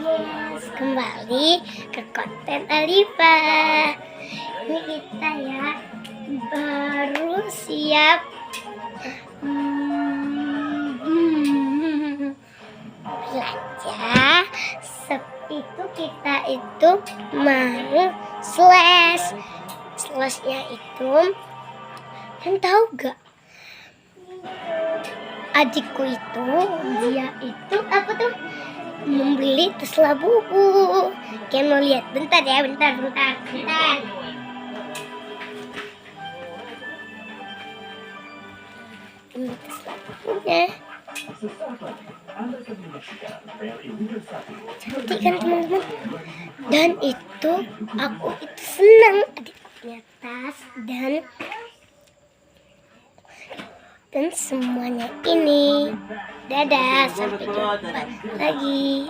Yes, kembali ke konten Alifa. Ini kita ya baru siap belanja. Itu kita itu mau slashnya itu, kan tahu gak? Adikku itu dia itu apa tuh membeli tes labubu. Kalian mau lihat? Bentar ya, bentar. Ini tes labubunya. Cantik kan teman-teman? Dan itu aku itu senang adik punya tas dan semuanya ini. Dadah, sampai jumpa lagi.